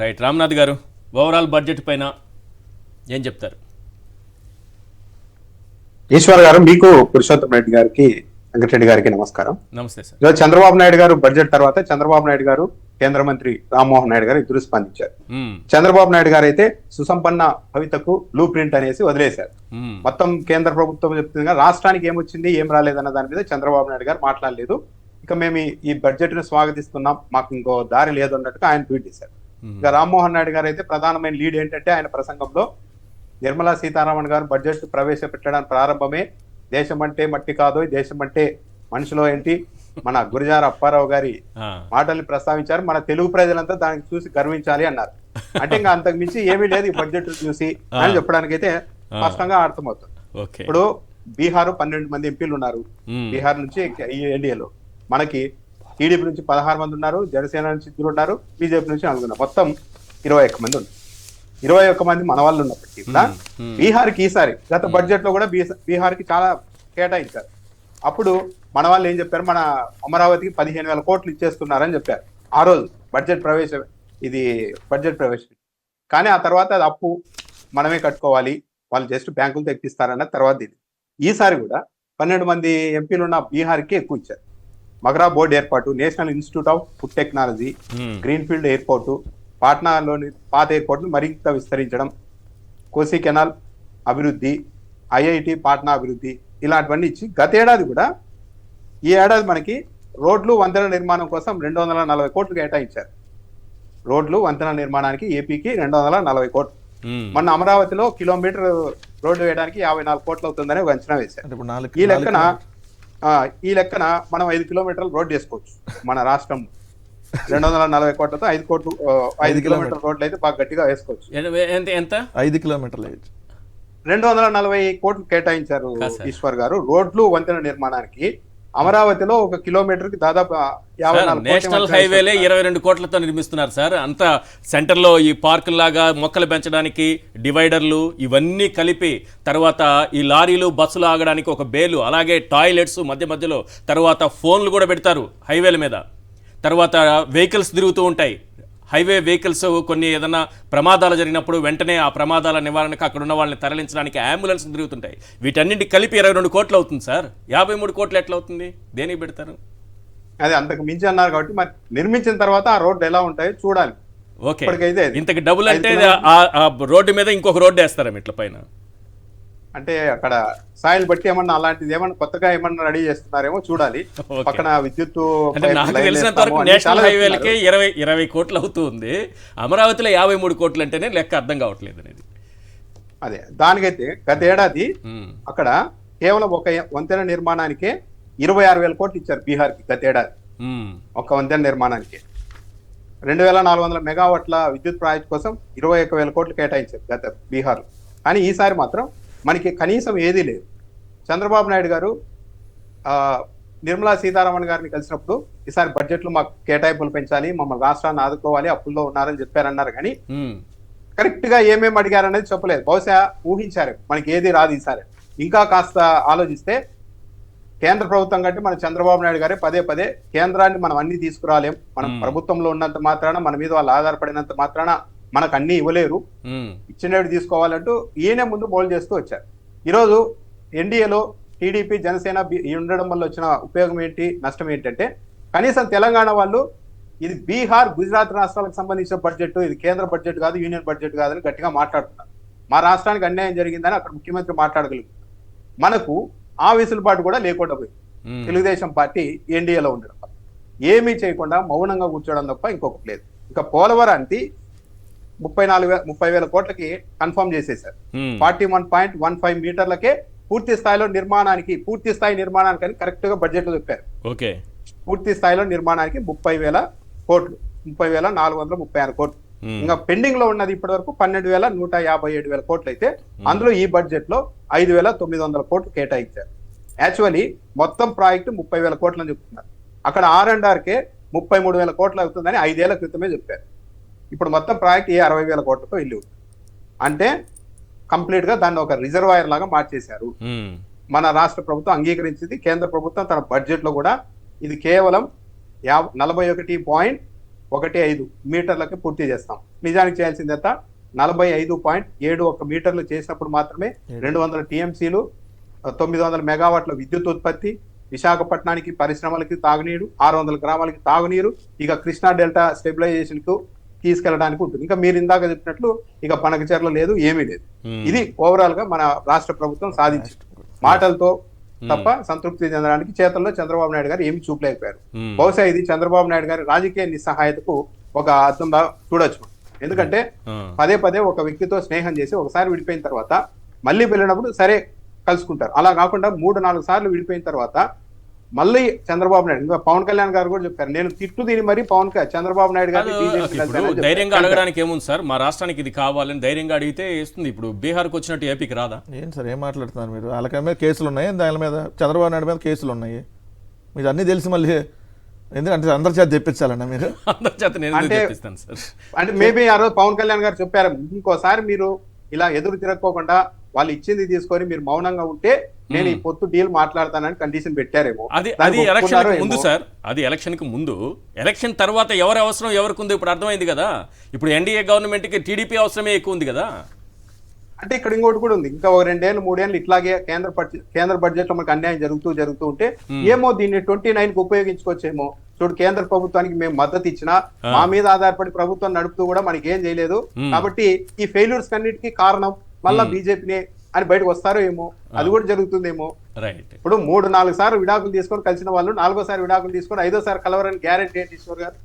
Right. Ramnath గారు, overall budget పైన ఏం చెప్తారు? ఈశ్వర్ గారు, మీకు పురుషోత్తం రెడ్డి గారికి, వెంకటరెడ్డి గారికి నమస్కారం. నమస్తే సార్. ఈరోజు చంద్రబాబు నాయుడు గారు బడ్జెట్ తర్వాత చంద్రబాబు నాయుడు గారు, కేంద్ర మంత్రి రామ్మోహన్ నాయుడు గారు ఇద్దరు స్పందించారు. చంద్రబాబు నాయుడు గారు అయితే సుసంపన్న భవితకు బ్లూ ప్రింట్ అనేసి వదిలేశారు. మొత్తం కేంద్ర ప్రభుత్వం చెప్తుంది, రాష్ట్రానికి ఏమొచ్చింది ఏం రాలేదన్న దాని మీద చంద్రబాబు నాయుడు గారు మాట్లాడలేదు. ఇక మేము ఈ బడ్జెట్ ను స్వాగతిస్తున్నాం, మాకు ఇంకో దారి లేదు అన్నట్టుగా ఆయన ట్వీట్ చేశారు. ఇక రామ్మోహన్ నాయుడు గారు అయితే ప్రధానమైన లీడ్ ఏంటంటే ఆయన ప్రసంగంలో నిర్మలా సీతారామన్ గారు బడ్జెట్ ప్రవేశపెట్టడానికి ప్రారంభమే దేశం అంటే మట్టి కాదు, దేశం అంటే మనిషిలో ఏంటి, మన గురజార అప్పారావు గారి మాటల్ని ప్రస్తావించారు. మన తెలుగు ప్రజలంతా దానికి చూసి గర్వించాలి అన్నారు. అంటే ఇంకా అంతకు మించి ఏమీ లేదు ఈ బడ్జెట్ చూసి అని చెప్పడానికి అయితే స్పష్టంగా అర్థమవుతుంది. ఇప్పుడు బీహార్ 12 మంది ఎంపీలు ఉన్నారు. బీహార్ నుంచి ఎన్డీఏలో మనకి టీడీపీ నుంచి 16 మంది ఉన్నారు, జనసేన నుంచి 2 ఉన్నారు, బీజేపీ నుంచి 4 ఉన్నారు. మొత్తం 21 మంది ఉన్నారు. 21 మంది మన వాళ్ళు ఉన్నప్పటికీ కూడా బీహార్కి ఈసారి గత బడ్జెట్ లో కూడా బీహార్కి చాలా కేటాయించారు. అప్పుడు మన వాళ్ళు ఏం చెప్పారు, మన అమరావతికి 15,000 కోట్లు ఇచ్చేస్తున్నారని చెప్పారు ఆ రోజు బడ్జెట్ ప్రవేశం. కానీ ఆ తర్వాత అది అప్పు మనమే కట్టుకోవాలి, వాళ్ళు జస్ట్ బ్యాంకులు తెప్పిస్తారన్న తర్వాత ఇది. ఈసారి కూడా 12 మంది ఎంపీలు ఉన్న బీహార్కి ఎక్కువ ఇచ్చారు. మగరా బోర్డు ఏర్పాటు, national institute of food technology, greenfield airport, పాట్నాలోని పాత ఎయిర్పోర్ట్ను మరింత విస్తరించడం, కోసి కెనాల్ అభివృద్ధి, ఐఐటి పాట్నా అభివృద్ధి, ఇలాంటివన్నీ ఇచ్చి గత ఏడాది కూడా ఈ ఏడాది మనకి రోడ్లు వంతెన నిర్మాణం కోసం 240 కోట్లు కేటాయించారు. రోడ్లు వంతెన నిర్మాణానికి ఏపీకి 240 కోట్లు. మొన్న అమరావతిలో కిలోమీటర్ రోడ్డు వేయడానికి 54 కోట్లు అవుతుందని ఒక అంచనా వేశారు. ఈ లెక్కన మనం 5 కిలోమీటర్లు రోడ్డు వేసుకోవచ్చు మన రాష్ట్రం. 240 కోట్లతో 5 కిలోమీటర్ రోడ్లు అయితే బాగా గట్టిగా వేసుకోవచ్చు. ఎంత 5 కిలోమీటర్లు 240 కోట్లు కేటాయించారు ఈశ్వర్ గారు రోడ్లు వంతెన నిర్మాణానికి. అమరావతిలో 1 కిలోమీటర్ కి దాదాపు 54 నేషనల్ హైవేలే 22 కోట్లతో నిర్మిస్తున్నారు సార్. అంతా సెంటర్లో ఈ పార్కు లాగా మొక్కలు పెంచడానికి డివైడర్లు ఇవన్నీ కలిపి, తర్వాత ఈ లారీలు బస్సులు ఆగడానికి ఒక బేలు, అలాగే టాయిలెట్స్ మధ్య మధ్యలో, తర్వాత ఫోన్లు కూడా పెడతారు హైవేల మీద, తర్వాత వెహికల్స్ తిరుగుతూ ఉంటాయి. హైవే వెహికల్స్ కొన్ని ఏదైనా ప్రమాదాలు జరిగినప్పుడు వెంటనే ఆ ప్రమాదాల నివారణకు అక్కడ ఉన్న వాళ్ళని తరలించడానికి అంబులెన్స్ తిరుగుతుంటాయి. వీటన్నింటి కలిపి 22 కోట్లు అవుతుంది సార్. 53 కోట్లు ఎట్లా అవుతుంది? దేనికి పెడతారు? అది అంతకు మించి అన్నారు కాబట్టి మరి నిర్మించిన తర్వాత ఆ రోడ్డు ఎలా ఉంటాయో చూడాలి. ఓకే, ఇంతకి డబుల్ అంటే ఆ రోడ్డు మీద ఇంకొక రోడ్డు వేస్తారా ఇట్ల పైన? అంటే అక్కడ సాయిల్ బట్టి ఏమన్నా అలాంటిది ఏమన్నా కొత్తగా ఏమన్నా రెడీ చేస్తున్నారేమో చూడాలి. పక్కన విద్యుత్ నాకు తెలిసినంత వరకు నేషనల్ హైవేలకే 20 కోట్లు అవుతుంది. అమరావతిలో 53 కోట్లు అంటేనే లెక్క అర్థం కావట్లేదు అనేది. అదే దానికైతే గత ఏడాది అక్కడ కేవలం ఒక వంతెన నిర్మాణానికే 26,000 కోట్లు ఇచ్చారు బీహార్కి గత ఏడాది. ఒక వంతెన నిర్మాణానికి 2,400 మెగావాట్ల విద్యుత్ ప్రాజెక్ట్ కోసం 21,000 కోట్లు కేటాయించారు గత బీహార్. కానీ ఈసారి మాత్రం మనకి కనీసం ఏదీ లేదు. చంద్రబాబు నాయుడు గారు నిర్మలా సీతారామన్ గారిని కలిసినప్పుడు ఈసారి బడ్జెట్లో మాకు కేటాయింపులు పెంచాలి, మమ్మల్ని రాష్ట్రాన్ని ఆదుకోవాలి, అప్పుల్లో ఉన్నారని చెప్పారన్నారు. కానీ కరెక్ట్ గా ఏమేమి అడిగారనేది చెప్పలేదు. బహుశా ఊహించారు మనకి ఏది రాదు ఈసారి. ఇంకా కాస్త ఆలోచిస్తే కేంద్ర ప్రభుత్వం కంటే మన చంద్రబాబు నాయుడు గారే పదే పదే కేంద్రాన్ని మనం అన్ని తీసుకురాలేం, మనం ప్రభుత్వంలో ఉన్నంత మాత్రాన, మన మీద వాళ్ళు ఆధారపడినంత మాత్రాన మనకు అన్ని ఇవ్వలేరు, ఇచ్చినవి తీసుకోవాలంటూ ఈయనే ముందు బోల్ చేస్తూ వచ్చారు. ఈరోజు ఎన్డీఏలో టీడీపీ జనసేన ఉండడం వల్ల వచ్చిన ఉపయోగం ఏంటి, నష్టం ఏంటంటే కనీసం తెలంగాణ వాళ్ళు ఇది బీహార్ గుజరాత్ రాష్ట్రాలకు సంబంధించిన బడ్జెట్, ఇది కేంద్ర బడ్జెట్ కాదు, యూనియన్ బడ్జెట్ కాదని గట్టిగా మాట్లాడుతున్నారు. మా రాష్ట్రానికి అన్యాయం జరిగిందని అక్కడ ముఖ్యమంత్రి మాట్లాడగలుగుతారు. మనకు ఆ విసులుబాటు కూడా లేకుండా పోయింది. తెలుగుదేశం పార్టీ ఎన్డీఏలో ఉండడం ఏమీ చేయకుండా మౌనంగా కూర్చోవడం తప్ప ఇంకొకటి లేదు. ఇంకా పోలవరానికి 30,000 కోట్లకి కన్ఫర్మ్ చేసేశారు. 41.15 మీటర్లకే పూర్తి స్థాయి నిర్మాణానికి అని కరెక్ట్ గా బడ్జెట్ లో చెప్పారు. పూర్తి స్థాయిలో నిర్మాణానికి 30,000 కోట్లు, 30,436 కోట్లు. ఇంకా పెండింగ్ లో ఉన్నది ఇప్పటి వరకు 12,157 కోట్లు అయితే అందులో ఈ బడ్జెట్ లో 5,900 కోట్లు కేటాయించారు. యాక్చువల్లీ మొత్తం ప్రాజెక్టు 30,000 కోట్లు అని చెప్తున్నారు. అక్కడ R&Rకే 33,000 కోట్లు అవుతుందని 5 ఏళ్ల క్రితమే చెప్పారు. ఇప్పుడు మొత్తం ప్రాజెక్ట్ 60,000 కోట్లతో ఇల్లు. అంటే కంప్లీట్ గా దాన్ని ఒక రిజర్వాయర్ లాగా మార్చేశారు. మన రాష్ట్ర ప్రభుత్వం అంగీకరించింది, కేంద్ర ప్రభుత్వం తన బడ్జెట్ లో కూడా ఇది కేవలం 41.5 1.15 మీటర్లకి పూర్తి చేస్తాం. నిజానికి చేయాల్సింది ఎంత 45.71 మీటర్లు చేసినప్పుడు మాత్రమే 200 టీఎంసీలు 900 మెగావాట్ల విద్యుత్ ఉత్పత్తి, విశాఖపట్నానికి పరిశ్రమలకి తాగునీరు, 600 గ్రామాలకి తాగునీరు, ఇక కృష్ణా డెల్టా స్టెబిలైజేషన్ కు తీసుకెళ్ళడానికి ఉంటుంది. ఇంకా మీరు ఇందాక చెప్పినట్లు ఇక పనకచెర్ల లేదు, ఏమీ లేదు. ఇది ఓవరాల్ గా మన రాష్ట్ర ప్రభుత్వం సాధించింది. మాటలతో తప్ప సంతృప్తి చెందడానికి చేతల్లో చంద్రబాబు నాయుడు గారు ఏమి చూపలేకపోయారు. బహుశా ఇది చంద్రబాబు నాయుడు గారి రాజకీయ నిస్సహాయతకు ఒక అర్థంగా చూడొచ్చు. ఎందుకంటే పదే పదే ఒక వ్యక్తితో స్నేహం చేసి ఒకసారి విడిపోయిన తర్వాత మళ్ళీ వెళ్ళినప్పుడు సరే కలుసుకుంటారు. అలా కాకుండా 3-4 సార్లు విడిపోయిన తర్వాత మళ్ళీ చంద్రబాబు నాయుడు, ఇంకా పవన్ కళ్యాణ్ గారు కూడా చెప్పారు, నేను తిట్టు దీని మరి చంద్రబాబు నాయుడు గారు ధైర్యంగా అడగడానికి ఏముంది సార్, మా రాష్ట్రానికి ఇది కావాలని ధైర్యంగా అడిగితే ఇస్తుంది. ఇప్పుడు బీహార్కి వచ్చినట్టు ఏపీకి రాదా? ఏం సార్ ఏం మాట్లాడుతున్నారు మీరు? వాళ్ళ మీద కేసులు ఉన్నాయి, దాని మీద చంద్రబాబు నాయుడు మీద కేసులు ఉన్నాయి. మీరు అన్నీ తెలిసి మళ్ళీ ఎందుకంటే అందరి చేత తెప్పించాలన్నా మీరు? అందరి చేత నేను తెప్పిస్తాను సార్. అంటే మేబీ ఆ రోజు పవన్ కళ్యాణ్ గారు చెప్పారు, ఇంకోసారి మీరు ఇలా ఎదురు తిరగకోకుండా వాళ్ళు ఇచ్చింది తీసుకొని మీరు మౌనంగా ఉంటే నేను ఈ పొత్తు డీల్ మాట్లాడతానని కండిషన్ పెట్టారేమో. అది ఎలక్షన్ ముందు సార్, అది ఎలక్షన్ కి ముందు. ఎలక్షన్ తర్వాత ఎవరి అవసరం ఎవరికి ఉందో ఇప్పుడు అర్థమైంది కదా. ఇప్పుడు ఎన్డీఏ గవర్నమెంట్ కి టీడీపీ అవసరమే ఎక్కువ ఉంది కదా. అంటే ఇక్కడ ఇంకోటి కూడా ఉంది, ఇంకా 2 ఏళ్ళు 3 ఏళ్ళు ఇట్లాగే కేంద్ర బడ్జెట్ లో మనకు అన్యాయం జరుగుతూ ఉంటే ఏమో దీన్ని 29కి ఉపయోగించుకోవచ్చేమో. చూడు, కేంద్ర ప్రభుత్వానికి మేము మద్దతు ఇచ్చినా మా మీద ఆధారపడి ప్రభుత్వం నడుపుతూ కూడా మనకి ఏం చేయలేదు. కాబట్టి ఈ ఫెయిల్యూర్స్ అన్నిటికీ కారణం మళ్ళా బీజేపీనే అని బయటకు వస్తారో ఏమో, అది కూడా జరుగుతుందేమో. ఇప్పుడు 3-4 సార్లు విడాకులు తీసుకొని కలిసిన వాళ్ళు 4వ సారి విడాకులు తీసుకొని 5వ సారి కలవరని గ్యారెంటీ ఏంటి ఈశ్వర్ గారు?